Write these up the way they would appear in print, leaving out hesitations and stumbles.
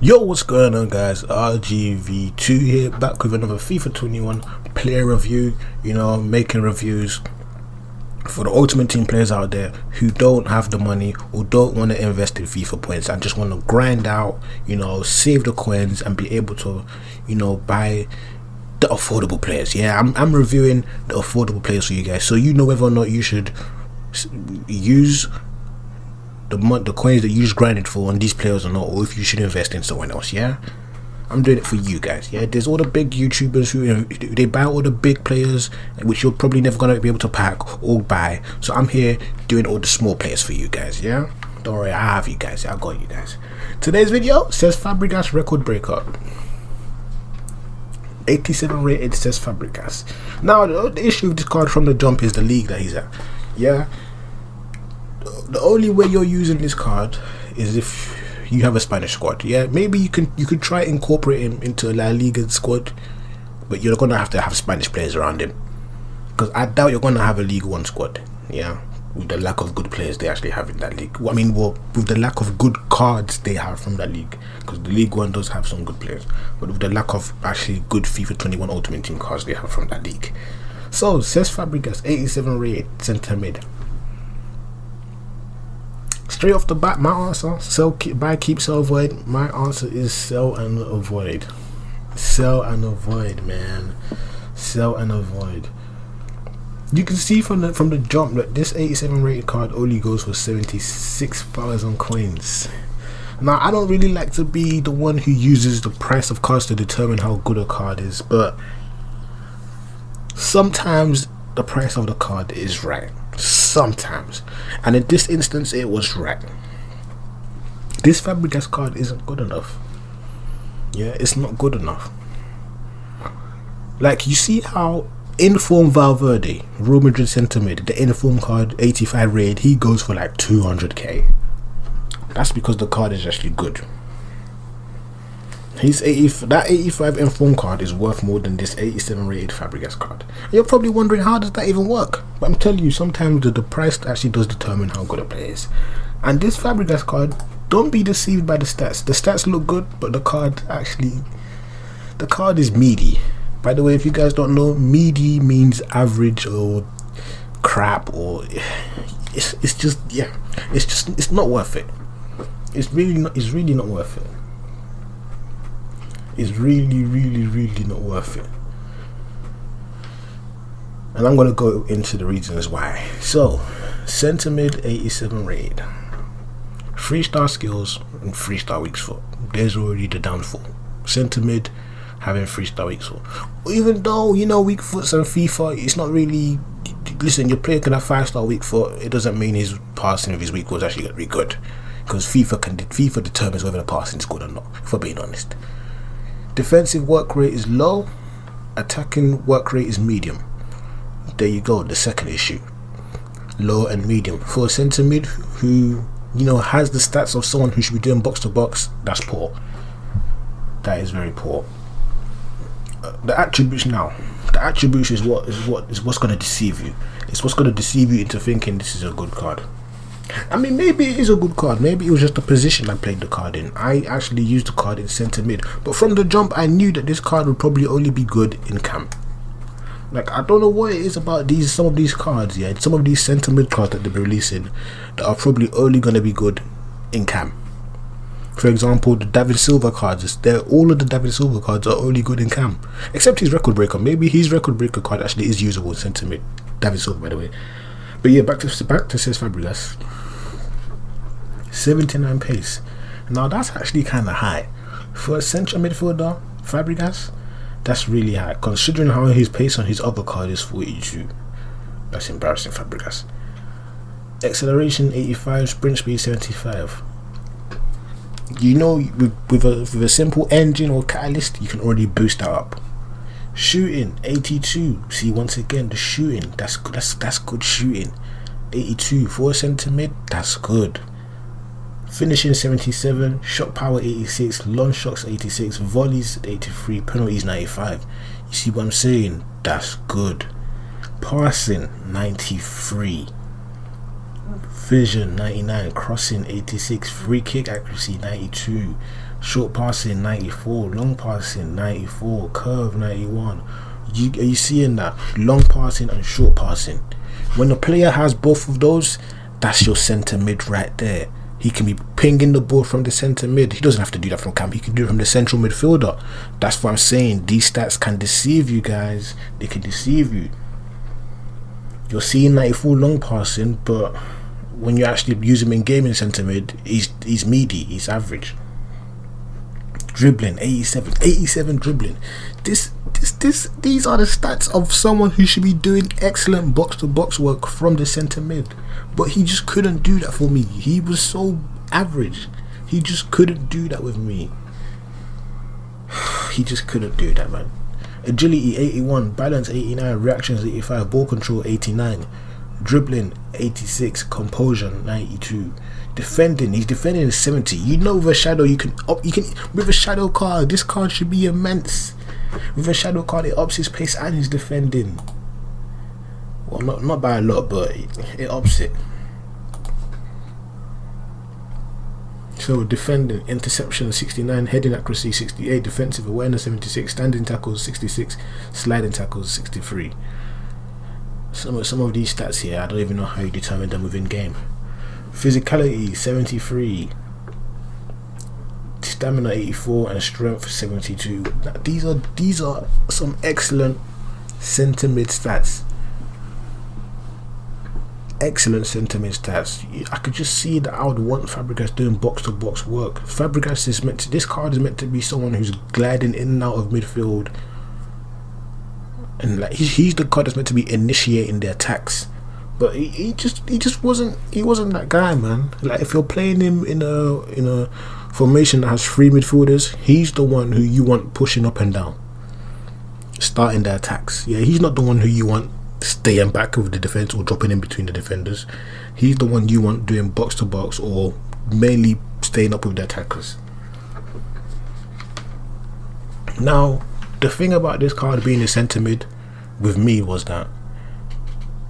Yo, what's going on, guys? RGV2 here, back with another FIFA 21 player review. Making reviews for the Ultimate Team players out there who don't have the money or don't want to invest in FIFA points and just want to grind out, save the coins and be able to, buy the affordable players. Yeah, I'm reviewing the affordable players for you guys, so you know whether or not you should use the coins that you just grinded for on these players or not, or if you should invest in someone else. Yeah, I'm doing it for you guys. Yeah, there's all the big YouTubers who they buy all the big players, which you're probably never gonna be able to pack or buy. So I'm here doing all the small players for you guys. Yeah, don't worry, I have you guys. I got you guys. Today's video says Fabregas record breaker. 87 rated Cesc Fabregas. Now the issue with this card from the jump is the league that he's at. Yeah, the only way you're using this card is if you have a Spanish squad. Yeah, maybe you could try incorporate him into a La Liga squad, but you're gonna have to have Spanish players around him, because I doubt you're gonna have a League One squad. Yeah, with the lack of good players they actually have in that league. Well, with the lack of good cards they have from that league, because the League One does have some good players, but with the lack of actually good FIFA 21 Ultimate Team cards they have from that league. So Cesc Fabregas, 87 rated centre mid. Straight off the bat, my answer: sell, buy, keep, sell, avoid. My answer is sell and avoid. Sell and avoid, man. Sell and avoid. You can see from the jump that this 87 rated card only goes for 76,000 coins. Now, I don't really like to be the one who uses the price of cards to determine how good a card is, but sometimes the price of the card is right. Sometimes, and in this instance it was right. This Fabregas card isn't good enough. Yeah, it's not good enough. Like, you see how inform Valverde, Real Madrid centre mid, the inform card 85 rated, he goes for like 200k. That's because the card is actually good. That 85 inform card is worth more than this 87 rated Fabregas card. You're probably wondering, how does that even work? But I'm telling you, sometimes the price actually does determine how good a player is. And this Fabregas card, don't be deceived by the stats. The stats look good, but the card is meaty. By the way, if you guys don't know, meaty means average or crap, or it's not worth it. It's really not worth it. Is really not worth it, and I'm gonna go into the reasons why. So, centre mid 87 rated, 3-star skills and 3-star weak foot. There's already the downfall. Centre mid having 3-star weak foot, even though weak foots and FIFA, it's not really. Listen, your player can have 5-star weak foot. It doesn't mean his passing of his weak foot is actually gonna be good, because FIFA determines whether the passing is good or not, if we're being honest. Defensive work rate is low, attacking work rate is medium. There you go, the second issue. Low and medium. For a centre mid who, has the stats of someone who should be doing box to box, that's poor. That is very poor. The attributes is what's going to deceive you. It's what's going to deceive you into thinking this is a good card. I mean, maybe it is a good card. Maybe it was just the position I played the card in. I actually used the card in centre mid, but from the jump I knew that this card would probably only be good in camp. Like, I don't know what it is about some of these cards, yeah, some of these centre mid cards that they're releasing that are probably only going to be good in camp. For example, the David Silva cards, all of the David Silva cards are only good in camp, except his record breaker. Maybe his record breaker card actually is usable in centre mid. David Silva, by the way. But yeah, back to Cesc Fabregas. 79 pace. Now that's actually kind of high for a central midfielder. Fabregas, that's really high considering how his pace on his other card is 42. That's embarrassing. Fabregas. Acceleration 85, sprint speed 75. With a simple engine or catalyst, you can already boost that up. Shooting 82. See, once again, the shooting, that's good shooting. 82 for a centre mid, that's good. Finishing 77, shot power 86, long shots 86, volleys 83, penalties 95. You see what I'm saying? That's good. Passing 93, vision 99, crossing 86, free kick accuracy 92, Short passing 94, long passing 94, curve 91. Are you seeing that? Long passing and short passing. When a player has both of those, that's your centre mid right there. He can be pinging the ball from the centre mid. He doesn't have to do that from camp. He can do it from the central midfielder. That's what I'm saying. These stats can deceive you guys. They can deceive you. You're seeing 94 long passing, but when you actually use him in game in centre mid, he's meaty. He's average. Dribbling 87 dribbling. These are the stats of someone who should be doing excellent box to box work from the centre mid, but he just couldn't do that for me. He was so average. He just couldn't do that with me. He just couldn't do that, man. Agility 81, balance 89, reactions 85, ball control 89, dribbling 86, composure 92. Defending, he's defending 70. You know, with a shadow, you can with a shadow card, this card should be immense. With a shadow card, it ups his pace and his defending. Well, not by a lot, but it ups it. So defending, interception 69, heading accuracy 68, defensive awareness 76, standing tackles 66, sliding tackles 63. Some of these stats here, I don't even know how you determine them within game. Physicality 73, stamina 84, and strength 72. Now, these are some excellent centre mid stats. Excellent centre mid stats. I could just see that I would want Fabregas doing box to box work. Fabregas is meant to. This card is meant to be someone who's gliding in and out of midfield, and like he's the card that's meant to be initiating the attacks. But he just wasn't that guy, man. Like, if you're playing him in a formation that has three midfielders, he's the one who you want pushing up and down, starting the attacks. Yeah, he's not the one who you want staying back with the defense or dropping in between the defenders. He's the one you want doing box to box or mainly staying up with the attackers. Now, the thing about this card being a centre mid with me was that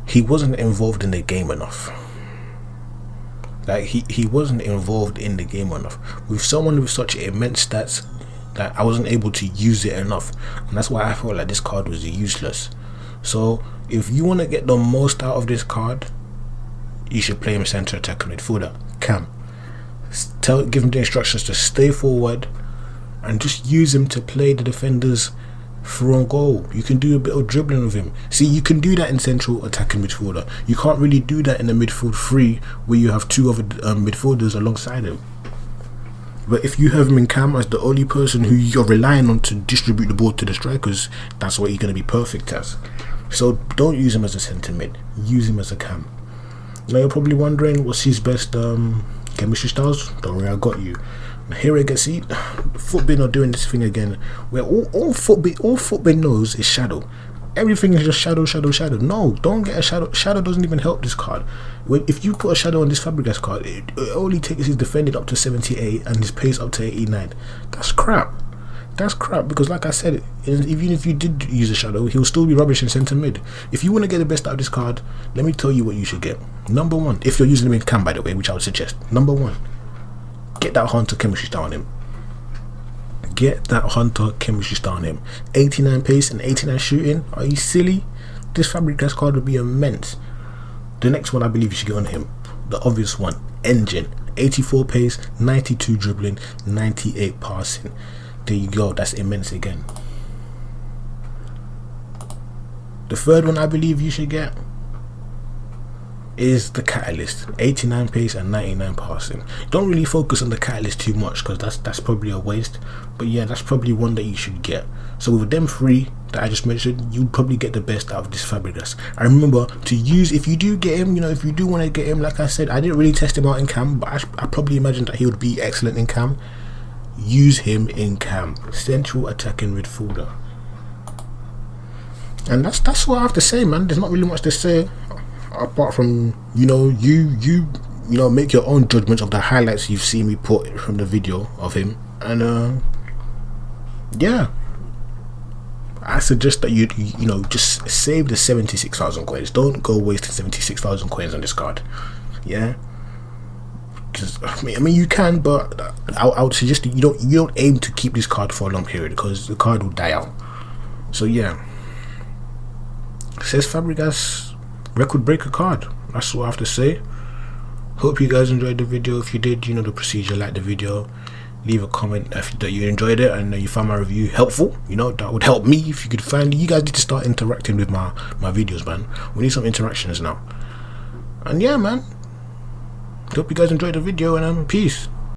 he wasn't involved in the game enough. Like, he wasn't involved in the game enough. With someone with such immense stats, that I wasn't able to use it enough, and that's why I felt like this card was useless. So if you want to get the most out of this card, you should play him centre attacker midfielder, Cam. Give him the instructions to stay forward and just use him to play the defenders through on goal. You can do a bit of dribbling with him. See, you can do that in central attacking midfielder. You can't really do that in the midfield three where you have two other midfielders alongside him. But if you have him in Cam as the only person who you're relying on to distribute the ball to the strikers, that's what you're going to be perfect as. So don't use him as a centre mid, use him as a Cam. Now you're probably wondering, what's his best chemistry styles? Don't worry, I got you. Here I can see Footbin are doing this thing again where all Footbin knows is shadow. Everything is just shadow. No, don't get a shadow. Shadow doesn't even help this card. If you put a shadow on this Fabregas card, it only takes his defending up to 78 and his pace up to 89. That's crap. Because like I said, even if you did use a shadow, he'll still be rubbish in centre mid. If you want to get the best out of this card, let me tell you what you should get. Number one, if you're using him in Cam, by the way, which I would suggest. Number one, get that Hunter chemistry star on him. Get that Hunter chemistry star on him. 89 pace and 89 shooting. Are you silly? This Fabregas card would be immense. The next one I believe you should get on him, the obvious one, Engine. 84 pace, 92 dribbling, 98 passing. There you go, that's immense again. The third one I believe you should get is the Catalyst. 89 pace and 99 passing. Don't really focus on the Catalyst too much because that's probably a waste, but yeah, that's probably one that you should get. So with them three that I just mentioned, you'd probably get the best out of this Fabregas. I remember to use, if you do get him, if you do want to get him, like I said, I didn't really test him out in Cam, but I probably imagined that he would be excellent in Cam. Use him in Cam, central attacking midfielder. And that's what I have to say, man. There's not really much to say apart from you make your own judgments of the highlights you've seen me put from the video of him. And yeah, I suggest that you just save the 76,000 coins. Don't go wasting 76,000 coins on this card. Yeah, Just, I mean, you can, but I would suggest that you don't aim to keep this card for a long period, because the card will die out. So yeah, Cesc Fabregas, record breaker card. That's what I have to say. Hope you guys enjoyed the video. If you did, you know the procedure. Like the video, leave a comment if that you enjoyed it and you found my review helpful. You know, that would help me if you could find. You guys need to start interacting with my videos, man. We need some interactions now. And yeah, man, hope you guys enjoyed the video, and peace.